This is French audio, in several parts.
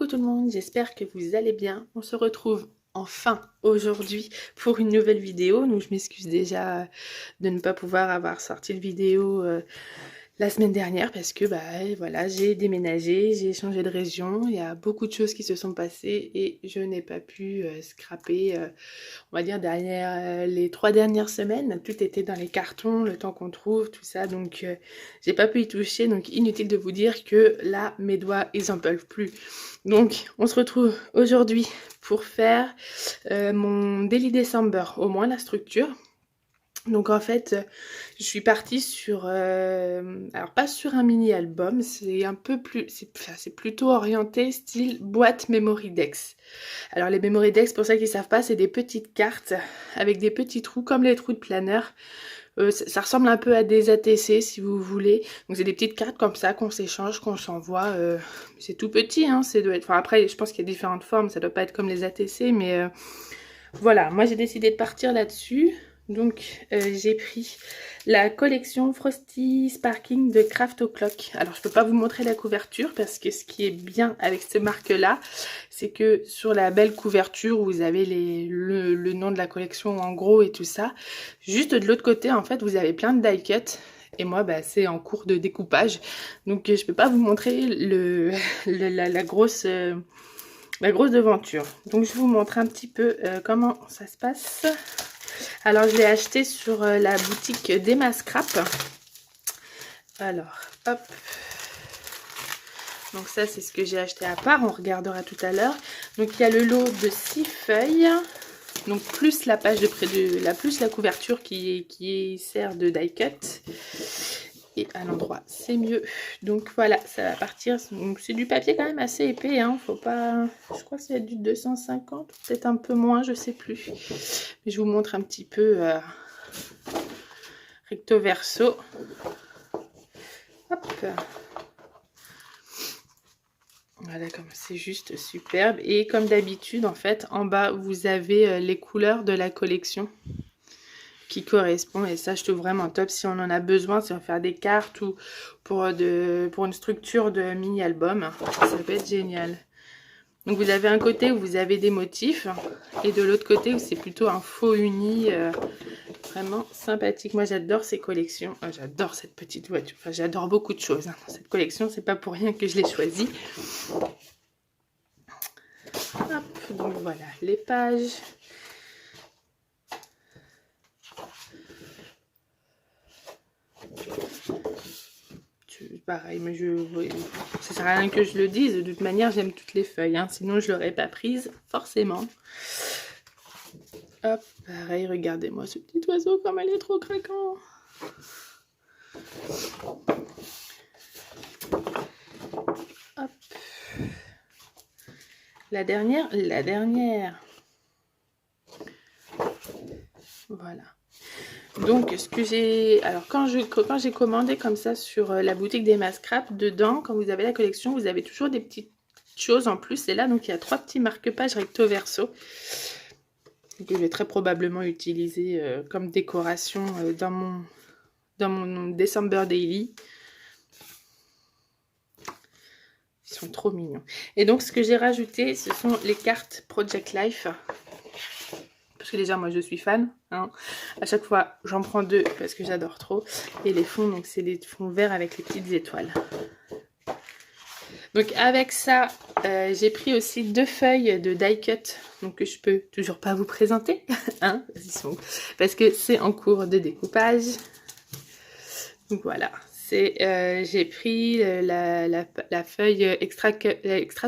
Coucou tout le monde, j'espère que vous allez bien. On se retrouve enfin aujourd'hui pour une nouvelle vidéo. Donc je m'excuse déjà de ne pas pouvoir avoir sorti une vidéo la semaine dernière parce que voilà, j'ai déménagé, j'ai changé de région. Il y a beaucoup de choses qui se sont passées et je n'ai pas pu scraper, on va dire derrière les 3 dernières semaines. Tout était dans les cartons, le temps qu'on trouve, tout ça. Donc j'ai pas pu y toucher. Donc inutile de vous dire que là, mes doigts, ils en peuvent plus. Donc on se retrouve aujourd'hui pour faire mon Daily December, au moins la structure. Donc en fait, je suis partie sur, alors pas sur un mini-album, c'est un peu plus, c'est plutôt orienté style boîte Memory Dex. Alors les Memory Dex, pour ceux qui ne savent pas, c'est des petites cartes avec des petits trous comme les trous de planeur. Ça ressemble un peu à des ATC si vous voulez. Donc c'est des petites cartes comme ça qu'on s'échange, qu'on s'envoie. C'est tout petit, hein, enfin après je pense qu'il y a différentes formes, ça doit pas être comme les ATC, mais voilà, moi j'ai décidé de partir là-dessus. Donc j'ai pris la collection Frosty Sparking de Craft O'Clock. Alors je peux pas vous montrer la couverture parce que ce qui est bien avec cette marque là, c'est que sur la belle couverture vous avez le nom de la collection en gros et tout ça. Juste de l'autre côté en fait vous avez plein de die cuts. Et moi, c'est en cours de découpage. Donc, je peux pas vous montrer la grosse devanture. Donc, je vous montre un petit peu comment ça se passe. Alors, je l'ai acheté sur la boutique d'Emma Scrap. Alors, hop. Donc, ça, c'est ce que j'ai acheté à part. On regardera tout à l'heure. Donc, il y a le lot de 6 feuilles. Donc, plus la page plus la couverture qui sert de die cut. Et à l'endroit, c'est mieux. Donc voilà, ça va partir. C'est du papier quand même assez épais, hein. Faut pas... Je crois que c'est du 250, peut-être un peu moins, je sais plus. Mais je vous montre un petit peu recto verso. Hop. Voilà, comme c'est juste superbe. Et comme d'habitude, en fait, en bas, vous avez les couleurs de la collection qui correspond, et ça je trouve vraiment top si on en a besoin, si on veut faire des cartes ou pour une structure de mini album, ça peut être génial. Donc vous avez un côté où vous avez des motifs et de l'autre côté où c'est plutôt un faux uni, vraiment sympathique. Moi j'adore ces collections, j'adore cette petite voiture, enfin j'adore beaucoup de choses, hein. Dans cette collection, c'est pas pour rien que je l'ai choisie. Hop, donc voilà les pages. Pareil, mais ça sert à rien que je le dise. De toute manière, j'aime toutes les feuilles, hein, sinon je l'aurais pas prise, forcément. Hop, pareil, regardez-moi ce petit oiseau, comme elle est trop craquant. Hop. La dernière. Voilà. Donc, ce que j'ai... Alors, quand j'ai commandé comme ça sur la boutique d'Emma Scrap, dedans, quand vous avez la collection, vous avez toujours des petites choses en plus. Et là, donc, il y a 3 petits marque-pages recto verso que je vais très probablement utiliser comme décoration dans mon December Daily. Ils sont trop mignons. Et donc, ce que j'ai rajouté, ce sont les cartes Project Life. Parce que déjà, moi, je suis fan. Hein. À chaque fois, j'en prends 2 parce que j'adore trop. Et les fonds, donc c'est les fonds verts avec les petites étoiles. Donc, avec ça, j'ai pris aussi 2 feuilles de die cut. Donc, que je peux toujours pas vous présenter. Hein, parce que c'est en cours de découpage. Donc, voilà. J'ai pris la feuille extra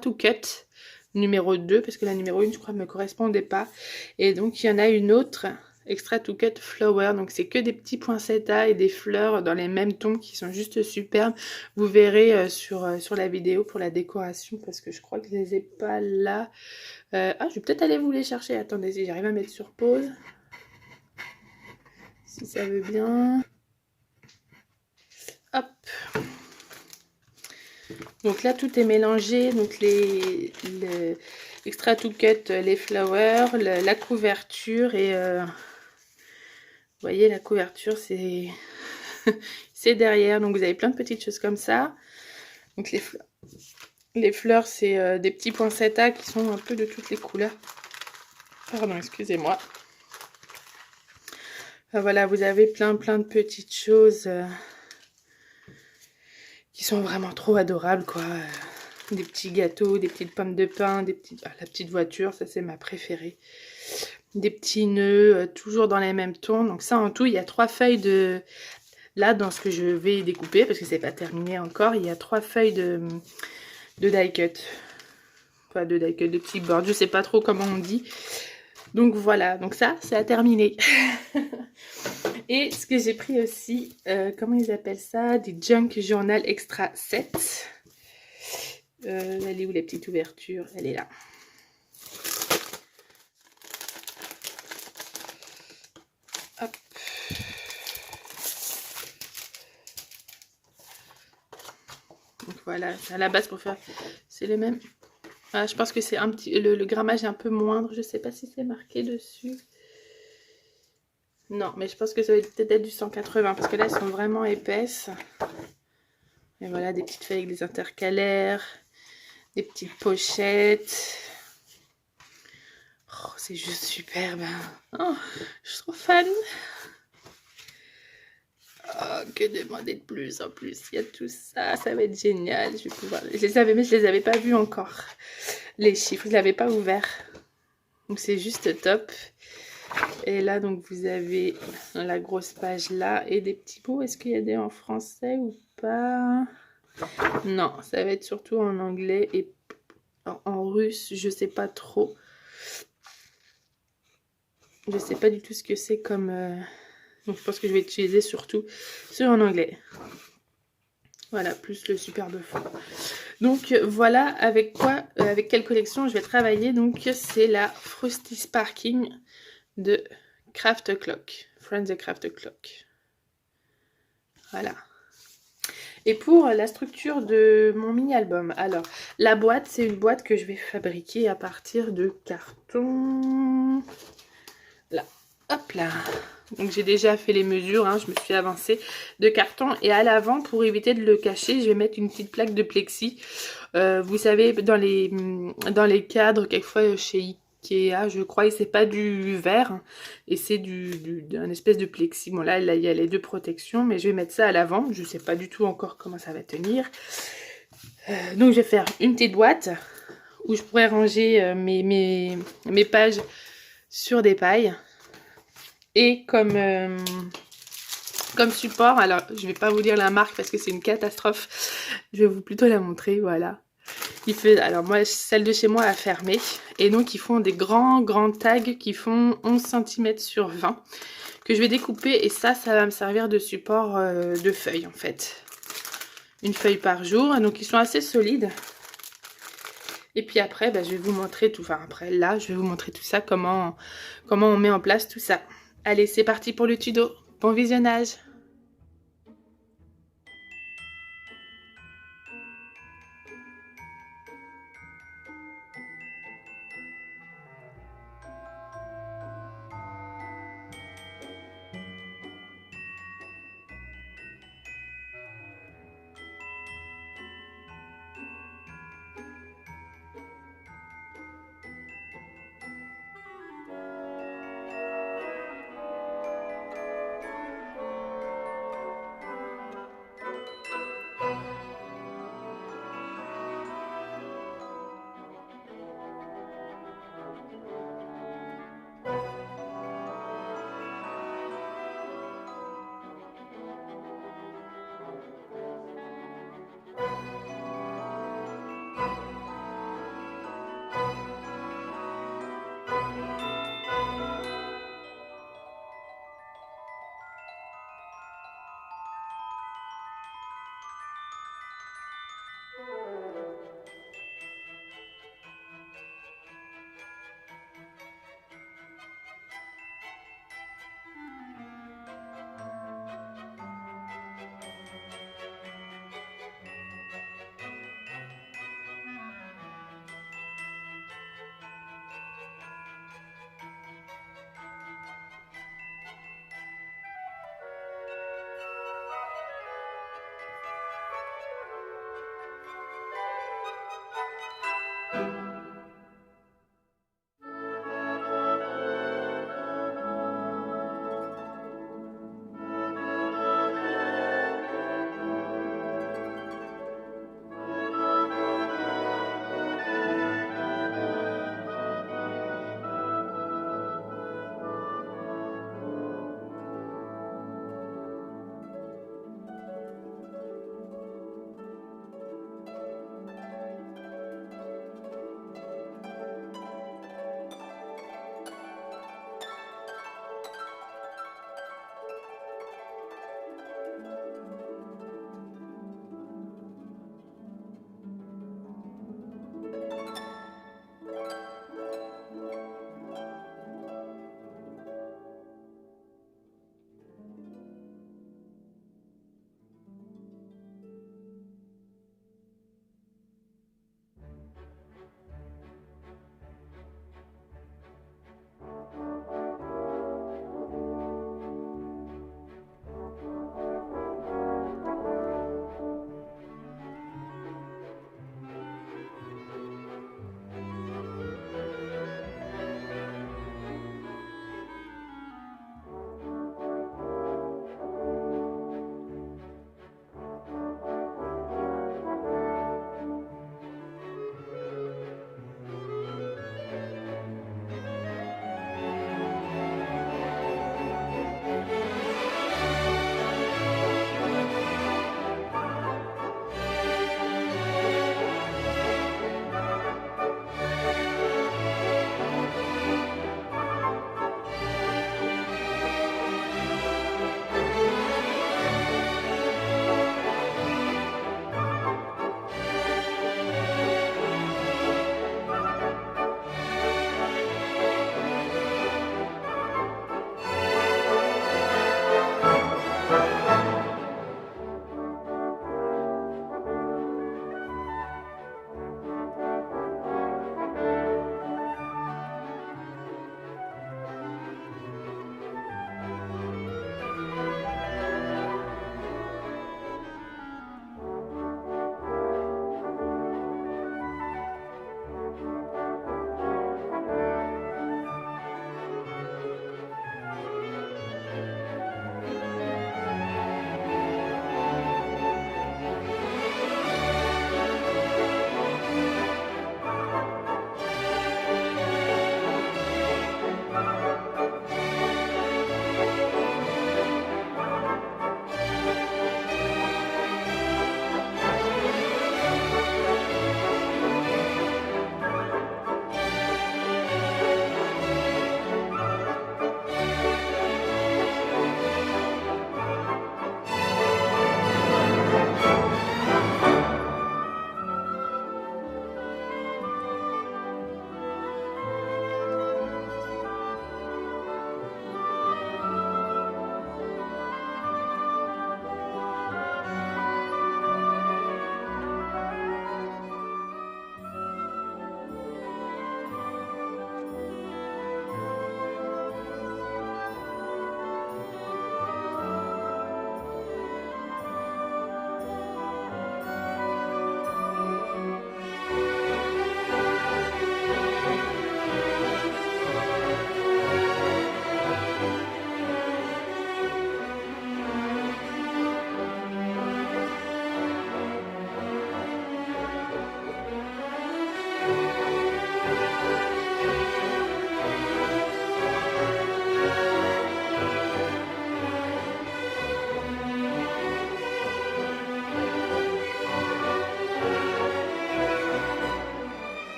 to cut numéro 2 parce que la numéro 1 je crois ne me correspondait pas, et donc il y en a une autre extra to cut flower, donc c'est que des petits poinsettias et des fleurs dans les mêmes tons qui sont juste superbes. Vous verrez sur la vidéo pour la décoration parce que je crois que je les ai pas là. Je vais peut-être aller vous les chercher, attendez si j'arrive à mettre sur pause si ça veut bien. Hop. Donc là, tout est mélangé. Donc les extra to cut, les flowers, la couverture et... vous voyez, la couverture, c'est c'est derrière. Donc vous avez plein de petites choses comme ça. Donc Les fleurs, c'est des petits poinsettias qui sont un peu de toutes les couleurs. Pardon, excusez-moi. Enfin, voilà, vous avez plein de petites choses qui sont vraiment trop adorables, quoi. Des petits gâteaux, des petites pommes de pain, des petites... Ah, la petite voiture, ça c'est ma préférée. Des petits nœuds, toujours dans les mêmes tons. Donc ça, en tout, il y a 3 feuilles de... Là, dans ce que je vais découper, parce que c'est pas terminé encore, il y a 3 feuilles de die cut. Pas de die cut, de petits boards. Je sais pas trop comment on dit. Donc voilà, donc ça, c'est à terminer. Et ce que j'ai pris aussi, comment ils appellent ça? Des Junk Journal Extra 7. Elle est où la petite ouverture? Elle est là. Hop. Donc voilà, c'est à la base pour faire... C'est les mêmes. Ah, je pense que c'est un petit... Le grammage est un peu moindre. Je sais pas si c'est marqué dessus. Non, mais je pense que ça va peut-être être du 180 parce que là, elles sont vraiment épaisses. Et voilà, des petites feuilles avec des intercalaires, des petites pochettes. Oh, c'est juste superbe. Oh, je suis trop fan. Oh, que demander de plus en plus? Il y a tout ça, ça va être génial. Je vais pouvoir... Je les avais, mais je les avais pas vus encore. Les chiffres, je ne l'avais pas ouvert. Donc c'est juste top. Et là, donc vous avez la grosse page là et des petits mots. Est-ce qu'il y a des en français ou pas? Non, ça va être surtout en anglais et en russe, je sais pas trop. Je sais pas du tout ce que c'est comme... Donc je pense que je vais utiliser surtout ceux en anglais. Voilà, plus le superbe fond. Donc voilà avec quoi, avec quelle collection je vais travailler. Donc c'est la Frosty Sparking de Craft Clock. Friends the Craft Clock. Voilà. Et pour la structure de mon mini-album, alors la boîte, c'est une boîte que je vais fabriquer à partir de carton. Là, hop là. Donc j'ai déjà fait les mesures, hein, je me suis avancée de carton. Et à l'avant, pour éviter de le cacher, je vais mettre une petite plaque de plexi. Vous savez, dans les cadres, quelquefois chez Ikea, je crois, et c'est pas du verre, hein, et c'est d'un espèce de plexi. Bon là, il y a les 2 protections, mais je vais mettre ça à l'avant. Je sais pas du tout encore comment ça va tenir. Donc je vais faire une petite boîte où je pourrais ranger mes pages sur des pailles. Et comme support, alors je vais pas vous dire la marque parce que c'est une catastrophe. Je vais vous plutôt la montrer, voilà. Alors moi, celle de chez moi a fermé. Et donc ils font des grands tags qui font 11 cm sur 20. Que je vais découper et ça va me servir de support de feuilles en fait. Une feuille par jour. Donc ils sont assez solides. Et puis après, je vais vous montrer tout. Enfin après là, je vais vous montrer tout ça, comment on met en place tout ça. Allez, c'est parti pour le tuto. Bon visionnage!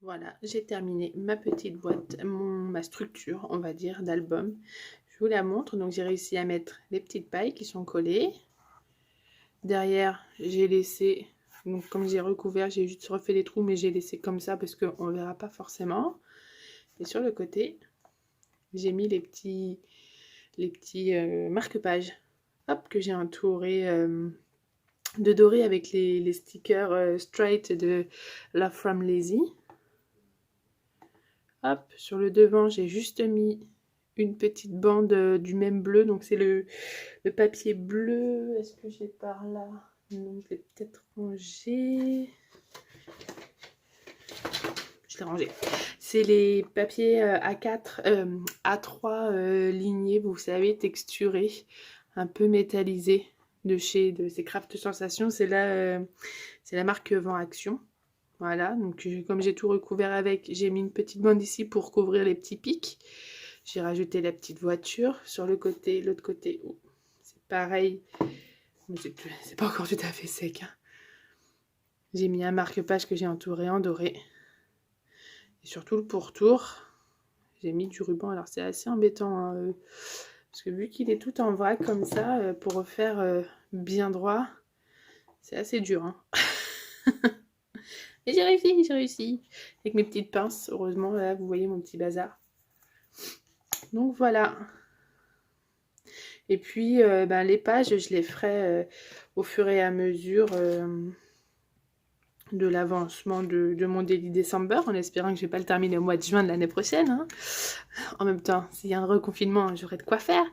Voilà, j'ai terminé ma petite boîte, ma structure, on va dire, d'album. Je vous la montre. Donc, j'ai réussi à mettre les petites pailles qui sont collées. Derrière, j'ai laissé... Donc, comme j'ai recouvert, j'ai juste refait les trous, mais j'ai laissé comme ça parce qu'on ne verra pas forcément. Et sur le côté, j'ai mis les petits marque-pages, hop, que j'ai entouré de doré avec les stickers straight de Love from Lazy. Hop, sur le devant, j'ai juste mis une petite bande du même bleu. Donc, c'est le papier bleu. Est-ce que j'ai par là? Non, je l'ai peut-être rangé. Je l'ai rangé. C'est les papiers A4, A3 lignés, vous savez, texturés, un peu métallisés de ces Craft Sensations. C'est la marque Vent Action. Voilà, donc comme j'ai tout recouvert avec, j'ai mis une petite bande ici pour couvrir les petits pics. J'ai rajouté la petite voiture sur le côté, l'autre côté. Oh, c'est pareil, mais c'est pas encore tout à fait sec. Hein. J'ai mis un marque-page que j'ai entouré en doré. Et surtout le pourtour, j'ai mis du ruban. Alors c'est assez embêtant, hein, parce que vu qu'il est tout en vrac comme ça, pour refaire bien droit, c'est assez dur. Hein. Et j'ai réussi. Avec mes petites pinces, heureusement, là, vous voyez mon petit bazar. Donc voilà. Et puis, les pages, je les ferai au fur et à mesure de l'avancement de mon Daily December, en espérant que je ne vais pas le terminer au mois de juin de l'année prochaine. Hein. En même temps, s'il y a un reconfinement, j'aurai de quoi faire.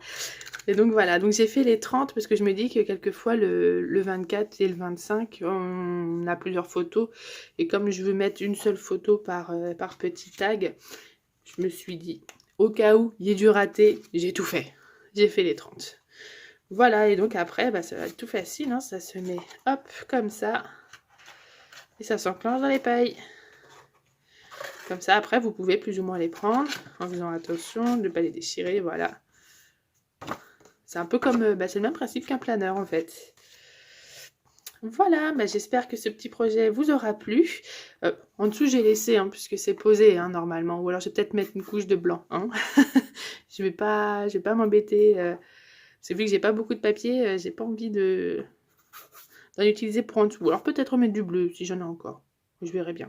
Et donc voilà, donc j'ai fait les 30 parce que je me dis que quelquefois le 24 et le 25, on a plusieurs photos. Et comme je veux mettre une seule photo par petit tag, je me suis dit, au cas où il y ait du raté, j'ai tout fait. J'ai fait les 30. Voilà, et donc après, ça va être tout facile. Hein, ça se met, hop, comme ça. Et ça s'enclenche dans les pailles. Comme ça, après, vous pouvez plus ou moins les prendre en faisant attention de ne pas les déchirer, voilà. C'est un peu comme, c'est le même principe qu'un planeur en fait. Voilà, j'espère que ce petit projet vous aura plu. En dessous, j'ai laissé, hein, puisque c'est posé hein, normalement. Ou alors, je vais peut-être mettre une couche de blanc. Hein. je vais pas m'embêter. C'est vu que j'ai pas beaucoup de papier, j'ai pas envie d'en utiliser pour en dessous. Alors, peut-être mettre du bleu si j'en ai encore. Je verrai bien.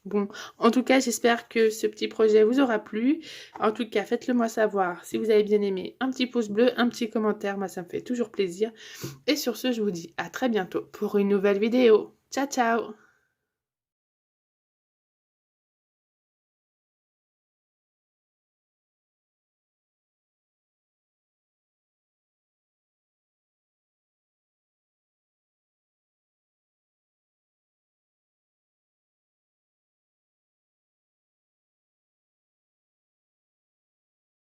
Bon, en tout cas, j'espère que ce petit projet vous aura plu. En tout cas, faites-le moi savoir si vous avez bien aimé. Un petit pouce bleu, un petit commentaire, moi ça me fait toujours plaisir. Et sur ce, je vous dis à très bientôt pour une nouvelle vidéo. Ciao, ciao!